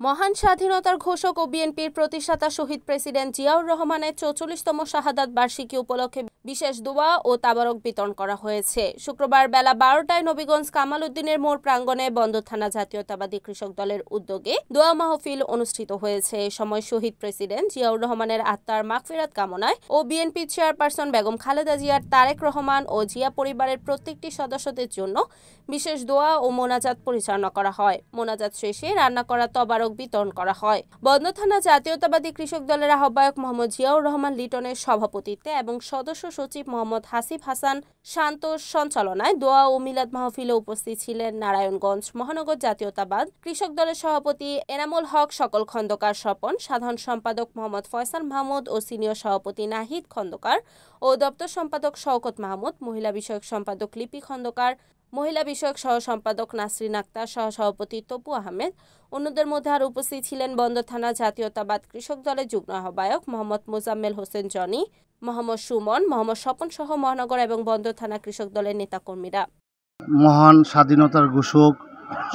মহান স্বাধীনতার ঘোষক ও বিএনপির প্রতিষ্ঠাতা শহীদ প্রেসিডেন্ট জিয়াউর রহমানের ৪৪তম শাহাদাত বার্ষিকী উপলক্ষে বিশেষ দোয়া ও তাবারক বিতরণ করা হয়েছে। শুক্রবার বেলা ১২টায় নবীগঞ্জ কামাল উদ্দিনের মোড় প্রাঙ্গণে বন্দর থানা জাতীয়তাবাদী কৃষক দলের উদ্যোগে দোয়া মাহফিল অনুষ্ঠিত হয়েছে। এ সময় শহীদ প্রেসিডেন্ট জিয়াউর রহমানের আত্মার মাগফিরাত কামনায় ও বিএনপি চেয়ারপারসন বেগম খালেদা জিয়ার, তারেক রহমান ও জিয়া পরিবারের প্রত্যেকটি সদস্যদের জন্য বিশেষ দোয়া ও মোনাজাত পরিচালনা করা হয়। মোনাজাত শেষে রান্না করা তাবারক বিতরণ করা হয়। বন্দর থানা জাতীয়তাবাদী কৃষক দলের আহ্বায়ক মোহাম্মদ জিয়াউর রহমান লিটনের সভাপতিত্বে এবং সদস্য সচিব মোহাম্মদ হাসিব হাসান শান্তর সঞ্চালনায় দোয়া ও মিলাদ মাহফিলে উপস্থিত ছিলেন নারায়ণগঞ্জ মহানগর জাতীয়তাবাদ কৃষক দলের সভাপতি এনামুল হক, সকল খন্দকার স্বপন, সাধারণ সম্পাদক মোহাম্মদ ফয়সাল মাহমুদ ও সিনিয়র সভাপতি নাহিদ খন্দকার ও দপ্তর সম্পাদক শওকত মাহমুদ, মহিলা বিষয়ক সম্পাদক লিপি খন্দকার, মহিলা বিষয়ক সহ সম্পাদক নাসরিন আক্তার, সহ সভাপতি তপু আহমেদ। অন্যদের মধ্যে আরও উপস্থিত ছিলেন বন্দর থানা জাতীয়তাবাদ কৃষক দলের যুগ্ম আহ্বায়ক মোহাম্মদ মোজাম্মেল হোসেন জনি, মোহাম্মদ সুমন, মোহাম্মদ স্বপন সহ মহানগর এবং বন্দর থানা কৃষক দলের নেতাকর্মীরা। মহান স্বাধীনতার ঘোষক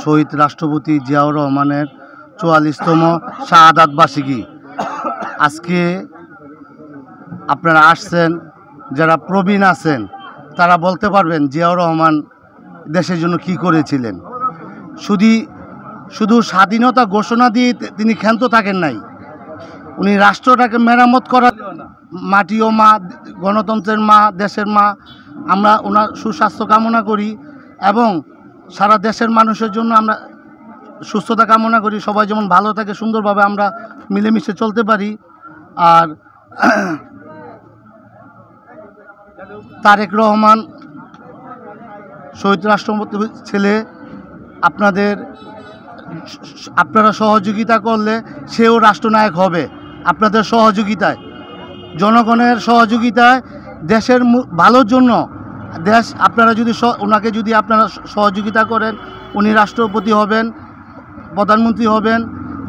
শহীদ রাষ্ট্রপতি জিয়াউর রহমানের ৪৪তম শাহাদাত বার্ষিকী। আজকে আপনারা আসছেন, যারা প্রবীণ আছেন তারা বলতে পারবেন জিয়াউর রহমান দেশের জন্য কি করেছিলেন। শুধু স্বাধীনতা ঘোষণা দিয়ে তিনি ক্ষান্ত থাকেন নাই, উনি রাষ্ট্রটাকে মেরামত করার, মাটিও মা, গণতন্ত্রের মা, দেশের মা। আমরা ওনার সুস্বাস্থ্য কামনা করি এবং সারা দেশের মানুষের জন্য আমরা সুস্থতা কামনা করি। সবাই যেমন ভালো থাকে, সুন্দরভাবে আমরা মিলেমিশে চলতে পারি। আর তারেক রহমান শহীদ রাষ্ট্রপতির ছেলে, আপনারা সহযোগিতা করলে সেও রাষ্ট্রনায়ক হবে। আপনাদের সহযোগিতায়, জনগণের সহযোগিতায়, দেশের ভালোর জন্য আপনারা যদি ওনাকে যদি আপনারা সহযোগিতা করেন, উনি রাষ্ট্রপতি হবেন, প্রধানমন্ত্রী হবেন,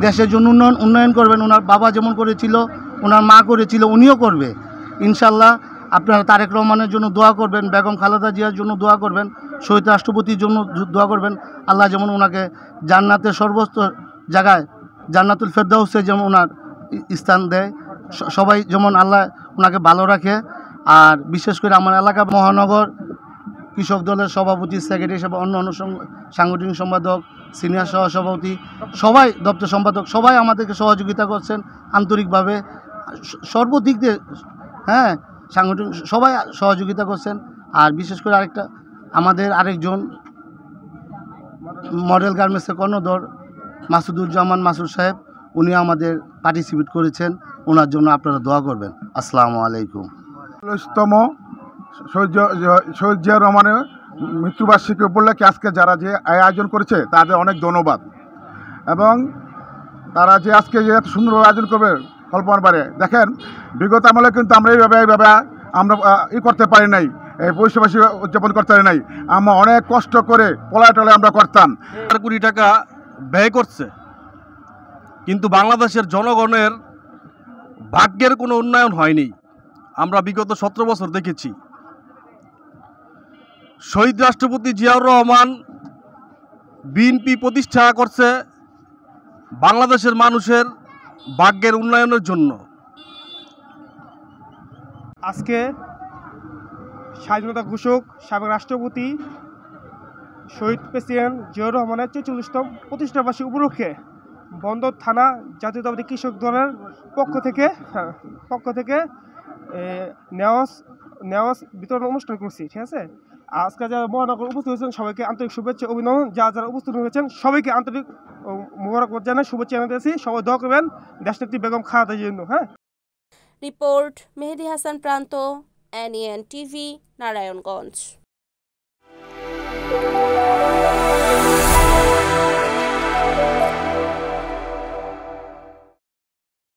দেশের জন্য উন্নয়ন করবেন। ওনার বাবা যেমন করেছিল, ওনার মা করেছিল, উনিও করবে ইনশাল্লাহ। আপনারা তারেক রহমানের জন্য দোয়া করবেন, বেগম খালেদা জিয়ার জন্য দোয়া করবেন, শহীদ রাষ্ট্রপতির জন্য দোয়া করবেন। আল্লাহ যেমন ওনাকে জান্নাতের সর্বোচ্চ জায়গায়, জান্নাতুল ফেরদাউসে যেমন ওনার স্থান দেয়, সবাই যেমন আল্লাহ ওনাকে ভালো রাখে। আর বিশেষ করে আমার এলাকা মহানগর কৃষক দলের সভাপতি, সেক্রেটারি হিসেবে অন্য সাংগঠনিক সম্পাদক, সিনিয়র সহসভাপতি, সবাই, দপ্তর সম্পাদক, সবাই আমাদেরকে সহযোগিতা করছেন আন্তরিকভাবে, সর্বদিক দিয়ে। হ্যাঁ, সাংগঠনিক সবাই সহযোগিতা করছেন। আর বিশেষ করে আমাদের আরেকজন মডেল গার্মেন্টসের কর্ণধর মাসুদুজ্জামান মাসুদ সাহেব, উনি আমাদের পার্টিসিপেট করেছেন। ওনার জন্য আপনারা দোয়া করবেন। আসসালামু আলাইকুম। ৪৪তম শহীদ জিয়াউর রহমানের মৃত্যুবার্ষিকী উপলক্ষে আজকে যারা যে আয়োজন করেছে তাদের অনেক ধন্যবাদ। এবং তারা যে আজকে যে এত সুন্দরভাবে আয়োজন করবে কল্পনার বাইরে। দেখেন, বিগত আমলে কিন্তু আমরা এইভাবে আমরা করতে পারি নাই, এই পরিষেবাসী উদযাপন করতে পারি নাই। আমরা অনেক কষ্ট করে পলায় আমরা করতাম। ৪ কোটি টাকা ব্যয় করছে, কিন্তু বাংলাদেশের জনগণের ভাগ্যের কোনো উন্নয়ন হয়নি। আমরা বিগত ১৭ বছর দেখেছি। শহীদ রাষ্ট্রপতি জিয়াউর রহমান বিএনপি প্রতিষ্ঠা করছে বাংলাদেশের মানুষের ভাগ্যের উন্নয়নের জন্য। আজকে স্বাধীনতা ঘোষক সাবেক রাষ্ট্রপতি শহীদ প্রেসিডেন্ট জিয়াউর রহমানের ৪৪তম প্রতিষ্ঠা বার্ষিকী উপলক্ষে বন্দর থানা জাতীয়তাবাদী কৃষক দলের পক্ষ থেকে নেওয়াজ বিতরণ অনুষ্ঠান করছি। ঠিক আছে, আজকে যারা মহানগর উপস্থিত হয়েছেন সবাইকে আন্তরিক শুভেচ্ছা, অভিনন্দন। যারা উপস্থিত হয়েছেন সবাইকে আন্তরিক মোবারকবাদ জানাই, শুভেচ্ছা জানাতেছি। সবাই দোয়া করবেন দেশনেত্রী বেগম খালেদা জিয়ার জন্য। হ্যাঁ। রিপোর্ট মেহেদি হাসান প্রান্ত, NEN টিভি, নারায়ণগঞ্জ।